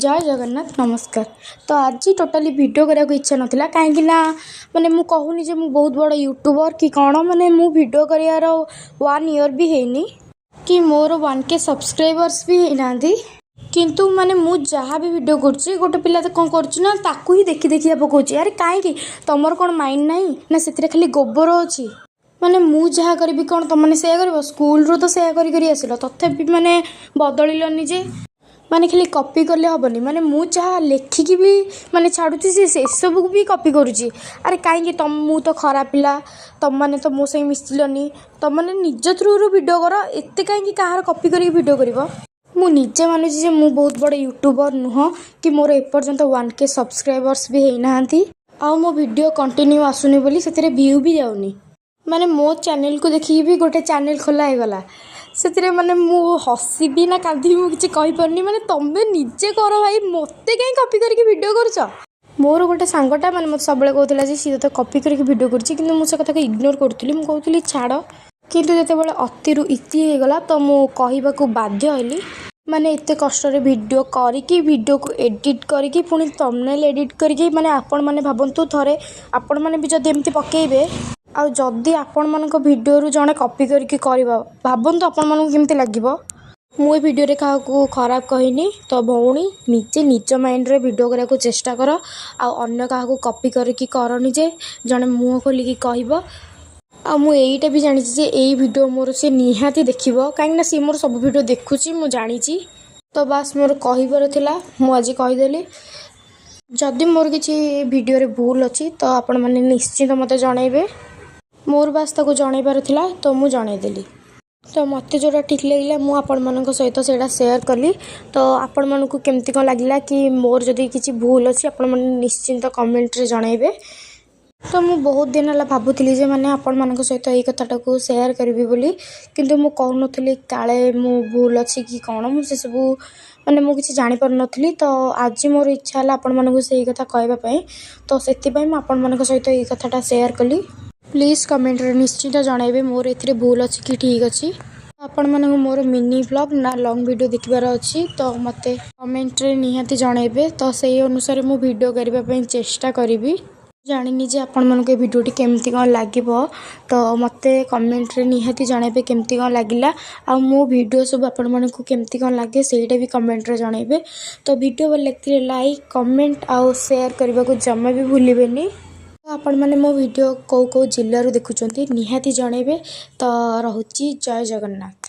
जय जगन्नाथ नमस्कार। तो आज टोटाली वीडियो करा इच्छा नाला कहीं माने मु कहूनी जे मु बहुत बड़ यूट्यूबर कि कौन माने मु वीडियो कर 1 ईयर भी हैनी कि मोर 1K सब्सक्राइबर्स भी हैना किंतु माने मु जहाँ भी वीडियो करुच्ची गोटे पिला कौन करुच्ची ताकू ही देखी देखिया पकाउची। अरे कहीं तुमर कौन माइंड नहीं ना से खाली गोबर अच्छी माने मु जहाँ करी कौन तुम मैंने से कर स्कूल रू तो से आसिल तथापि माने बदलिलनी जे माने खाली कॉपी करले हेनी माने मु जहाँ लेखिकी भी माने छाड़ुची से सब भी कॉपी करुच्ची। अरे कहीं तुम मु तो खराब पिला तुम मैंने तो मो सही मिसिलनी तुम मैंने निज थ्रू वीडियो कर एत कहीं कहार कॉपी करके वीडियो कर मु निजे मानुची जे मु बहुत बड़ यूट्यूबर नुह कि मोर एपर्यंत 1K सब्सक्राइबर्स भी होना आ मो वीडियो कंटिन्यू आसुनी बोली से व्यू भी जाऊनी माने मो चैनल को देखिए भी गोटे चैनल खोला है से माने मु हसबी ना कांदी किसी कहीपरनी माने तुम्हें निजे कर भाई मत कहीं कॉपी करके वीडियो कर मोर गोटे सांगटा माने मत सब कहला सी तो कॉपी करके वीडियो कर मुझे कथा को इग्नोर करूँ मुझे कहली छाड़ किंतु जिते अतिरु इति होगला तो मुझे कहवाक बाध्य हली माने एते कष्ट वीडियो करिकी वीडियो को एडिट करिकी पुणी थंबनेल एडिट करिकी माने आपण माने भाबंतु थरे आपण माने भी जदि एमती पकेइबे आ जदि आपण मानक वीडियो रु जणे कॉपी करके करबा भाबंतु आपण मानक केमती लागिबो। मु ए वीडियो रे काहाकू खराब कहिनी तो भौणी निजे निज माइंड रे वीडियो करा को चेष्टा कर आ अन्य काहाकू कॉपी करके करनी जे जणे मुंह खोलिकी कहबो आ मु एईटा भी जानी जे एई वीडियो मोर से निहाती देखिबो कहीं सी मोर सब वीडियो देखुची मु जानी तो बास मोर कहबार थिला मु आज कहीदेली। जदि मोर किसी वीडियो रे भूल अच्छी तो आपण माने निश्चित मते जनइबे मोर बास ताको जनइबार थिला तो मु जनइदेली। तो मत जोटा ठीक लगे मु आपण मानक सहित सेटा शेयर कली तो आपण मानक केमती कौन लगिला कि मोर जदि किसी भूल अच्छी आपण माने निश्चिंत कमेंट रे जनइबे। तो मु बहुत दिन है भावुली जे मैंने आपण मान सहित यही कथाटा को सेयार करी बोली किंतु मु कहूनी काले मु भूल अच्छी कि कौन मुझे सब माने मु किसी जानी पार नथली तो आज मोर इच्छा है आपण मानक से कथा कहवाई तो से आपण मान सहित यही कथाटा सेयार कली। प्लीज कमेंट रे निश्चित जनइबे मोर ए भूल अच्छी कि ठीक अच्छी आपण मानक मोर मिनी व्लॉग ना लॉन्ग वीडियो देखिबार अच्छी तो मते कमेंट रे निहाती जनइबे तो से अनुसार मु वीडियो करने चेष्टा करी जानी जे आपण मन के वीडियोटी केमती कौन लगे तो मत कमेंट रे निहाती जनइबे केमती कौन लगिला आ मो वीडियो सब आपण मन को केमती कौन लगे सेटा भी कमेंट रे जनइबे। तो वीडियो भल लगे लाइक कमेंट आउ शेयर करने को जमा भी भूलिबेनी। तो आपण माने मो वीडियो कौ जिल्ला रू देखुचंती निहाती जनइबे। तो रहुची जय जगन्नाथ।